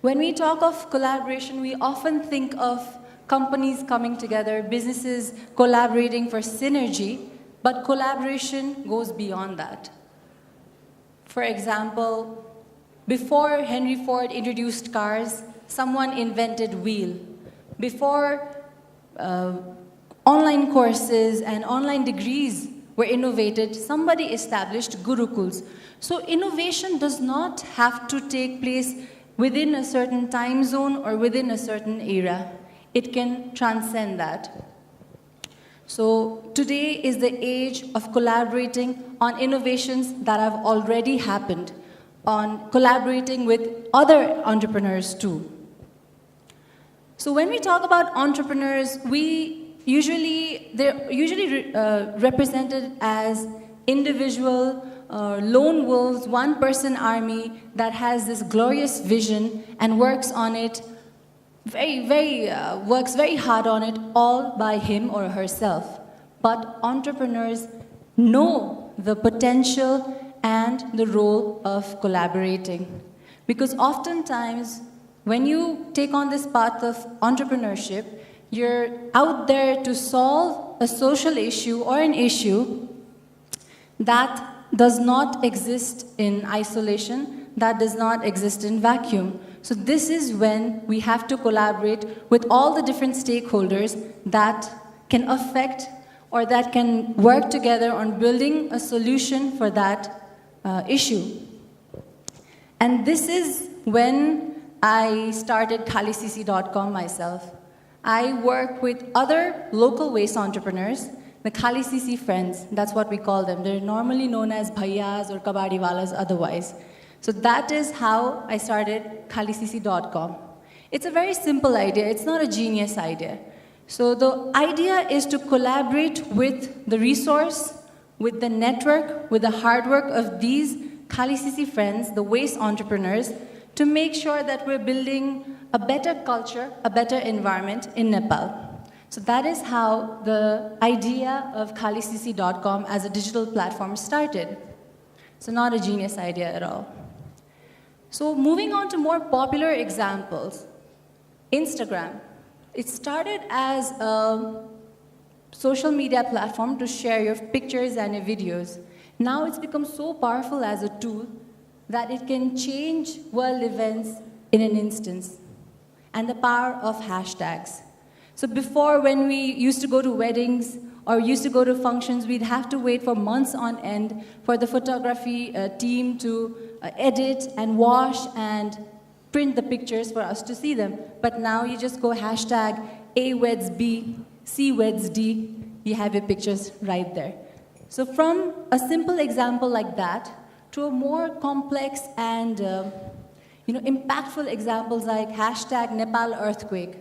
When we talk of collaboration, we often think of companies coming together, businesses collaborating for synergy, but collaboration goes beyond that. For example, before Henry Ford introduced cars, someone invented wheel. Before online courses and online degrees were innovated, somebody established gurukuls. So innovation does not have to take place within a certain time zone or within a certain era. It can transcend that. So today is the age of collaborating on innovations that have already happened, on collaborating with other entrepreneurs too. So when we talk about entrepreneurs, they're usually represented as individual lone wolves, one-person army that has this glorious vision and works on it works very hard on it all by him or herself. But entrepreneurs know the potential and the role of collaborating. Because oftentimes, when you take on this path of entrepreneurship, you're out there to solve a social issue or an issue that does not exist in isolation, that does not exist in vacuum. So this is when we have to collaborate with all the different stakeholders that can affect or that can work together on building a solution for that issue. And this is when I started Khalisisi.com myself. I work with other local waste entrepreneurs, the Khalisisi friends, that's what we call them. They're normally known as bhaiyas or kabadiwalas otherwise. So that is how I started Khalisisi.com. It's a very simple idea. It's not a genius idea. So the idea is to collaborate with the resource, with the network, with the hard work of these Khalisisi friends, the waste entrepreneurs, to make sure that we're building a better culture, a better environment in Nepal. So that is how the idea of Khalisisi.com as a digital platform started. So not a genius idea at all. So moving on to more popular examples, Instagram. It started as a social media platform to share your pictures and your videos. Now it's become so powerful as a tool that it can change world events in an instance. And the power of hashtags. So before, when we used to go to weddings or used to go to functions, we'd have to wait for months on end for the photography team to edit and wash and print the pictures for us to see them. But now you just go hashtag A weds B, C weds D, you have your pictures right there. So from a simple example like that to a more complex and impactful examples like hashtag Nepal earthquake,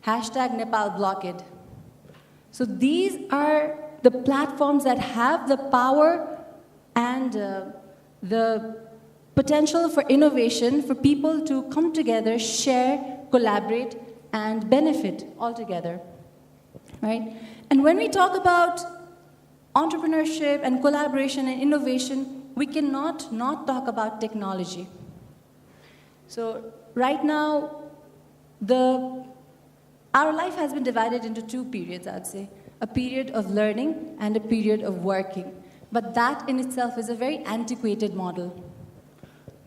hashtag Nepal blockade. So these are the platforms that have the power and the potential for innovation, for people to come together, share, collaborate, and benefit all together, right? And when we talk about entrepreneurship and collaboration and innovation, we cannot not talk about technology. So right now, our life has been divided into two periods, I'd say. A period of learning and a period of working. But that in itself is a very antiquated model.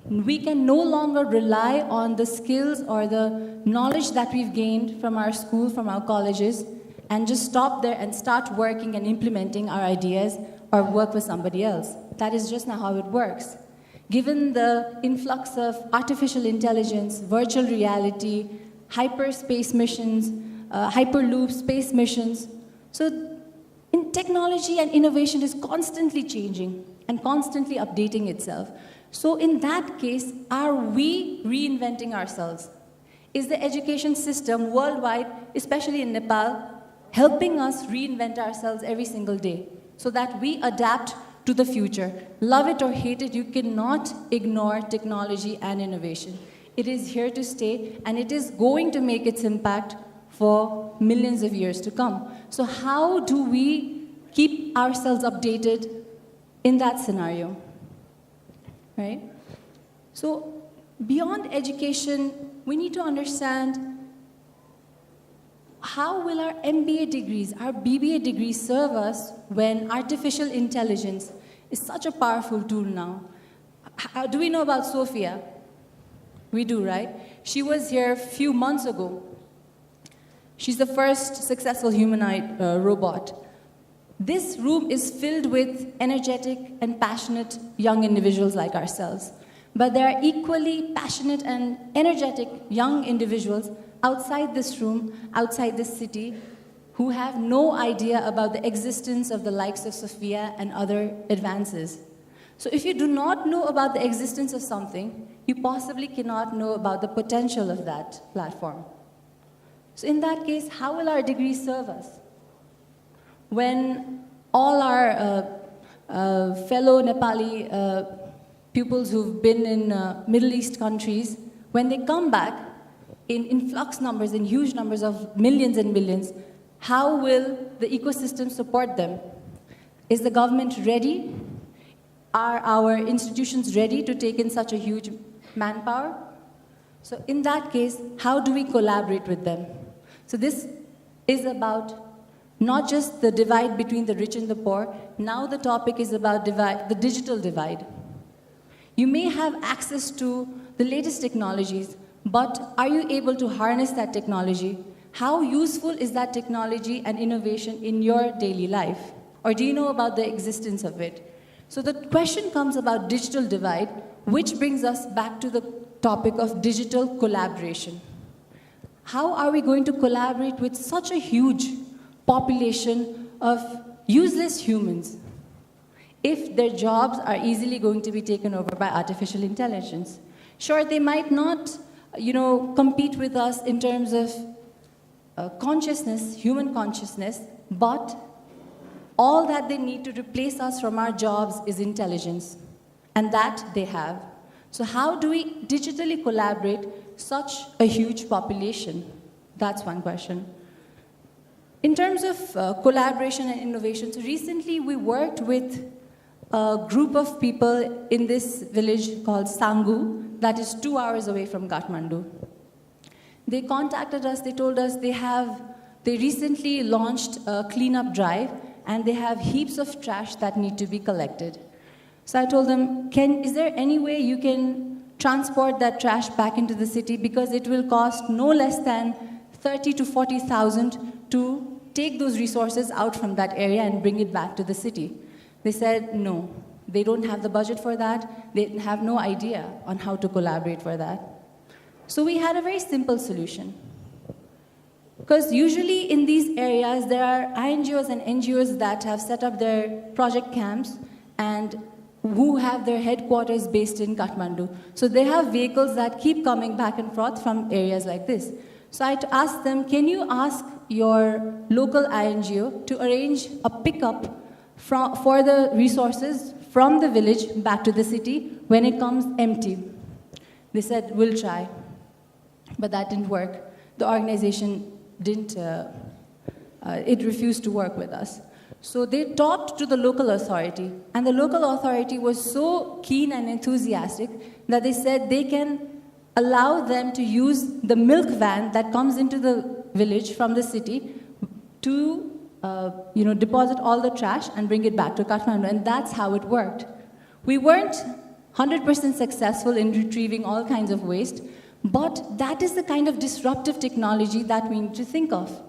We can no longer rely on the skills or the knowledge that we've gained from our school, from our colleges, and just stop there and start working and implementing our ideas or work with somebody else. That is just not how it works. Given the influx of artificial intelligence, virtual reality, hyperspace missions, hyperloop space missions, so in technology and innovation is constantly changing and constantly updating itself. So in that case, are we reinventing ourselves? Is the education system worldwide, especially in Nepal, helping us reinvent ourselves every single day so that we adapt to the future? Love it or hate it, you cannot ignore technology and innovation. It is here to stay, and it is going to make its impact for millions of years to come. So how do we keep ourselves updated in that scenario, right? So beyond education, we need to understand how will our MBA degrees, our BBA degrees serve us when artificial intelligence is such a powerful tool now. Do we know about Sophia? We do, right? She was here a few months ago. She's the first successful humanoid robot. This room is filled with energetic and passionate young individuals like ourselves. But there are equally passionate and energetic young individuals outside this room, outside this city, who have no idea about the existence of the likes of Sophia and other advances. So if you do not know about the existence of something, you possibly cannot know about the potential of that platform. So in that case, how will our degrees serve us? When all our fellow Nepali pupils who've been in Middle East countries, when they come back in influx numbers, in huge numbers of millions and millions, how will the ecosystem support them? Is the government ready? Are our institutions ready to take in such a huge manpower? So in that case, how do we collaborate with them? So this is about not just the divide between the rich and the poor. Now the topic is about the digital divide. You may have access to the latest technologies, but are you able to harness that technology? How useful is that technology and innovation in your daily life? Or do you know about the existence of it? So the question comes about digital divide, which brings us back to the topic of digital collaboration. How are we going to collaborate with such a huge population of useless humans if their jobs are easily going to be taken over by artificial intelligence? Sure, they might not, compete with us in terms of consciousness, human consciousness, but all that they need to replace us from our jobs is intelligence, and that they have. So how do we digitally collaborate such a huge population? That's one question. In terms of collaboration and innovation, so recently we worked with a group of people in this village called Sangu, that is 2 hours away from Kathmandu. They contacted us, they told us they recently launched a cleanup drive, and they have heaps of trash that need to be collected. So I told them, is there any way you can transport that trash back into the city, because it will cost no less than 30 to 40,000 to take those resources out from that area and bring it back to the city. They said no, they don't have the budget for that, they have no idea on how to collaborate for that. So we had a very simple solution. Because usually in these areas, there are INGOs and NGOs that have set up their project camps and who have their headquarters based in Kathmandu. So they have vehicles that keep coming back and forth from areas like this. So I asked them, can you ask your local INGO to arrange a pickup for the resources from the village back to the city when it comes empty? They said, we'll try. But that didn't work. The organization it refused to work with us. So they talked to the local authority, and the local authority was so keen and enthusiastic that they said they can allow them to use the milk van that comes into the village from the city to deposit all the trash and bring it back to Kathmandu, and that's how it worked. We weren't 100% successful in retrieving all kinds of waste, but that is the kind of disruptive technology that we need to think of.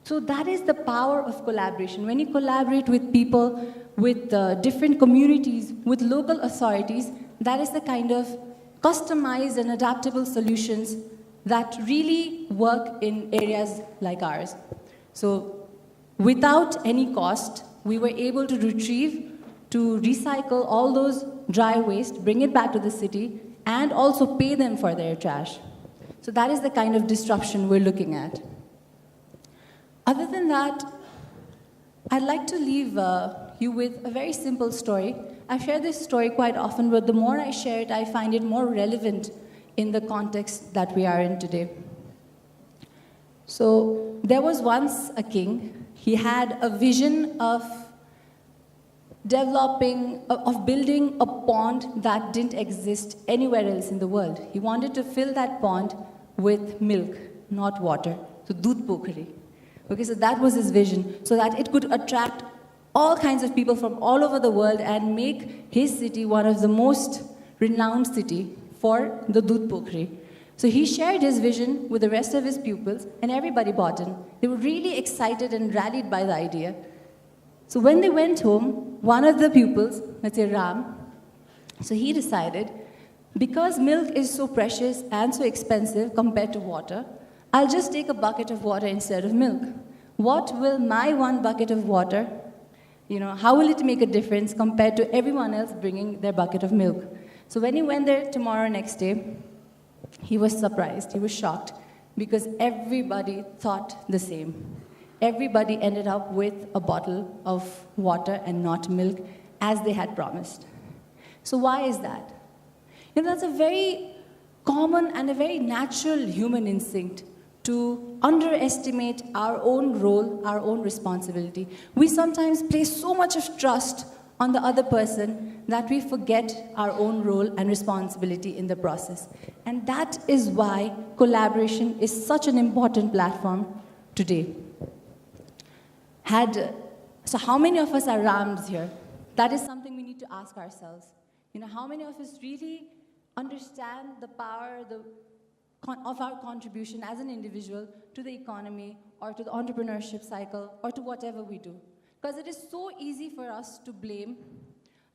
So that is the power of collaboration. When you collaborate with people, with different communities, with local authorities, that is the kind of customized and adaptable solutions that really work in areas like ours. So without any cost, we were able to retrieve, to recycle all those dry waste, bring it back to the city, and also pay them for their trash. So that is the kind of disruption we're looking at. Other than that, I'd like to leave you with a very simple story. I've shared this story quite often, but the more I share it, I find it more relevant in the context that we are in today. So there was once a king. He had a vision of building a pond that didn't exist anywhere else in the world. He wanted to fill that pond with milk, not water. So doodh pokhari. Okay, so that was his vision, so that it could attract all kinds of people from all over the world and make his city one of the most renowned city for the doodh pokhari. So he shared his vision with the rest of his pupils, and everybody bought in. They were really excited and rallied by the idea. So when they went home, one of the pupils, let's say Ram, so he decided, because milk is so precious and so expensive compared to water, I'll just take a bucket of water instead of milk. What will my one bucket of water, how will it make a difference compared to everyone else bringing their bucket of milk? So when he went there next day, he was surprised, he was shocked, because everybody thought the same. Everybody ended up with a bottle of water and not milk, as they had promised. So why is that? That's a very common and a very natural human instinct to underestimate our own role, our own responsibility. We sometimes place so much of trust on the other person that we forget our own role and responsibility in the process. And that is why collaboration is such an important platform today. So how many of us are Rams here? That is something we need to ask ourselves. How many of us really understand the power of our contribution as an individual to the economy or to the entrepreneurship cycle or to whatever we do? Because it is so easy for us to blame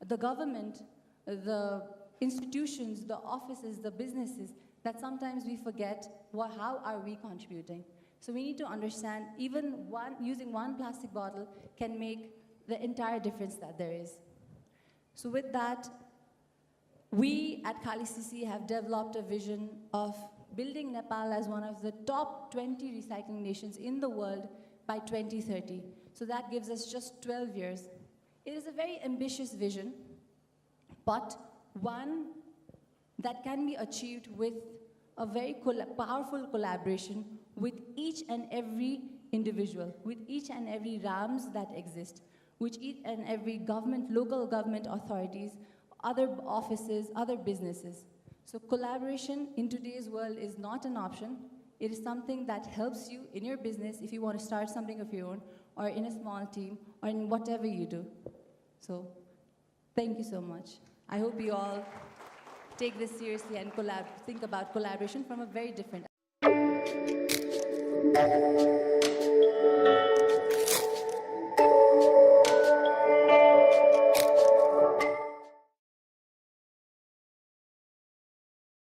the government, the institutions, the offices, the businesses, that sometimes we forget how are we contributing. So we need to understand even using one plastic bottle can make the entire difference that there is. So with that, we at Khalisisi have developed a vision of building Nepal as one of the top 20 recycling nations in the world by 2030. So that gives us just 12 years. It is a very ambitious vision, but one that can be achieved with a very powerful collaboration with each and every individual, with each and every RAMs that exist, with each and every government, local government authorities, other offices, other businesses. So collaboration in today's world is not an option. It is something that helps you in your business if you want to start something of your own, or in a small team, or in whatever you do. So thank you so much. I hope you all take this seriously and think about collaboration from a very different